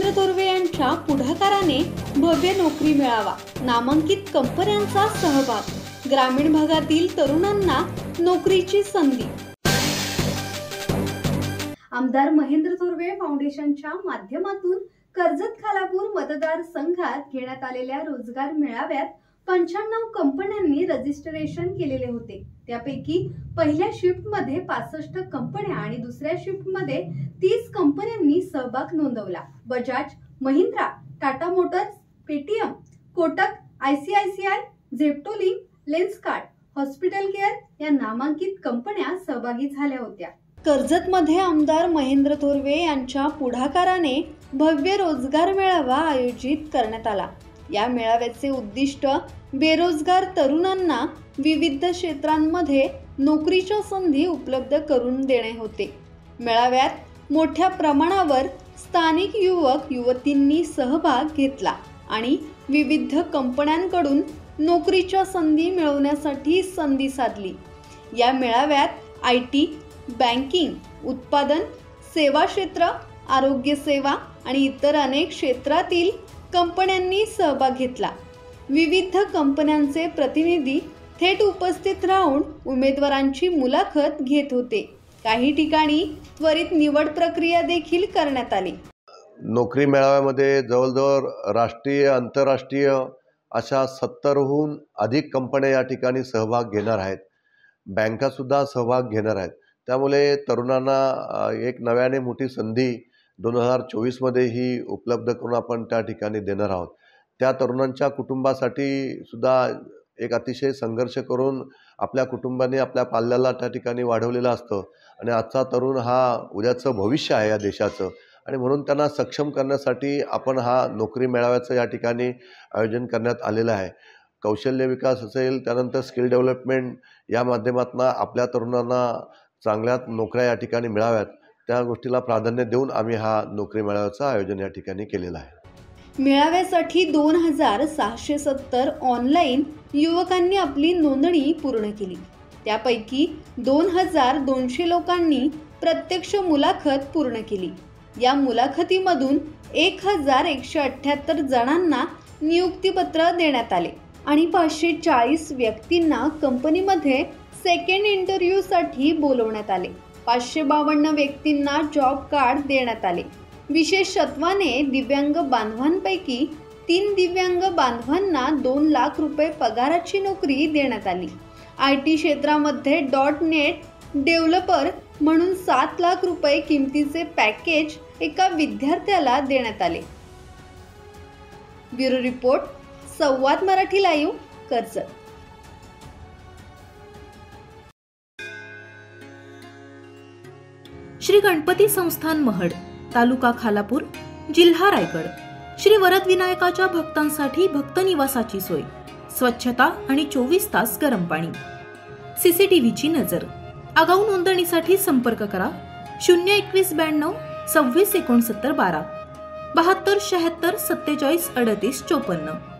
महेंद्र थोरवे यांच्या पुढाकाराने भव्य नोकरी मेळावा, नामांकित कंपन्यांचा सहभाग, ग्रामीण भागातील तरुणांना नोकरीची संधी। आमदार महेंद्र थोरवे फाउंडेशनच्या माध्यमातून कर्जत खालापूर मतदारसंघात घेण्यात आलेल्या रोजगार मेळाव्यात 95 कंपन्यांनी रजिस्ट्रेशन केलेले होते। त्यापैकी पहिल्या शिफ्टमध्ये 65 कंपन्या आणि दुसऱ्या शिफ्टमध्ये 30 कंपन्यांनी सहभाग नोंदवला। Bajaj, Mahindra, Tata motors, Paytm, Kotak, ICICI, झेप्टोलिंक, लेन्सकार्ट, हॉस्पिटल केअर या नामांकित कंपन्या सहभागी झाल्या होत्या। कर्जतमध्ये आमदार महेंद्र थोरवे यांच्या पुढाकाराने भव्य रोजगार मेळावा आयोजित करण्यात आला। या मेळाव्याचे उद्दिष्ट बेरोजगार तरुणांना विविध क्षेत्रांमध्ये नोकरीच्या संधी उपलब्ध करून देणे होते। मेळाव्यात मोठ्या प्रमाणावर स्थानिक युवक युवतींनी सहभाग घेतला आणि विविध कंपन्यांकडून नोकरीच्या संधी मिळवण्यासाठी संधी साधली। या मेळाव्यात IT, बँकिंग, उत्पादन, सेवा क्षेत्र, आरोग्य सेवा आणि इतर अनेक क्षेत्रातील कंपन्यांनी सहभाग घेतला। विविध कंपन्यांचे प्रतिनिधी थेट उपस्थित राहून उमेदवारांची मुलाखत घेत होते। काही ठिकाणी त्वरित निवड प्रक्रिया देखील करण्यात आली। नोकरी मेळाव्यामध्ये जवळजवळ राष्ट्रीय आंतरराष्ट्रीय अशा 70हून अधिक कंपन्या या ठिकाणी सहभाग घेणार आहेत। बँका सुद्धा सहभाग घेणार आहेत। त्यामुळे तरुणांना एक नव्याने मोठी संधी 2024 मध्ये ही उपलब्ध करून आपण त्या ठिकाणी देणार आहोत। त्या तरुणांच्या कुटुंबासाठी सुद्धा एक अतिशय संघर्ष करून आपल्या कुटुंबाने आपल्या पाल्याला त्या ठिकाणी वाढवलेलं असतं आणि आजचा तरुण हा उद्याचं भविष्य आहे या देशाचं आणि म्हणून त्यांना सक्षम करण्यासाठी आपण हा नोकरी मेळाव्याचं या ठिकाणी आयोजन करण्यात आलेलं आहे। कौशल्य विकास असेल, त्यानंतर स्किल डेव्हलपमेंट या माध्यमातून आपल्या तरुणांना चांगल्या नोकऱ्या या ठिकाणी मिळाव्यात, त्या गोष्टीला प्राधान्य देऊन आम्ही हा नोकरी मेळाव्याचं आयोजन या ठिकाणी केलेलं आहे। मेळाव्यासाठी 2670 ऑनलाईन युवकांनी आपली नोंदणी पूर्ण केली। त्यापैकी 2200 लोकांनी प्रत्यक्ष मुलाखत पूर्ण केली। या मुलाखतीमधून 1178 जणांना नियुक्तीपत्र देण्यात आले आणि 540 व्यक्तींना कंपनीमध्ये सेकंड इंटरव्ह्यूसाठी बोलवण्यात आले। 552 व्यक्तींना जॉब कार्ड देण्यात आले। विशेषत्वाने दिव्यांग बांधवांपैकी 3 दिव्यांग बांधवांना 2 लाख रुपये पगाराची नोकरी देण्यात आली। IT क्षेत्रामध्ये .NET डेव्हलपर म्हणून 7 लाख रुपये किमतीचे पॅकेज एका विद्यार्थ्याला देण्यात आले। ब्युरो रिपोर्ट, संवाद मराठी लाईव्ह, कर्जत। श्री गणपती संस्थान महड, तालुका खालापूर, जिल्हा रायगड। श्री वरद विनायकाच्या भक्तांसाठी भक्त निवासाची सोय, स्वच्छता आणि 24 तास गरम पाणी, CCTVची नजर। आगाऊ नोंदणीसाठी संपर्क करा 021 92 26 69 12 72 76 47 38 54।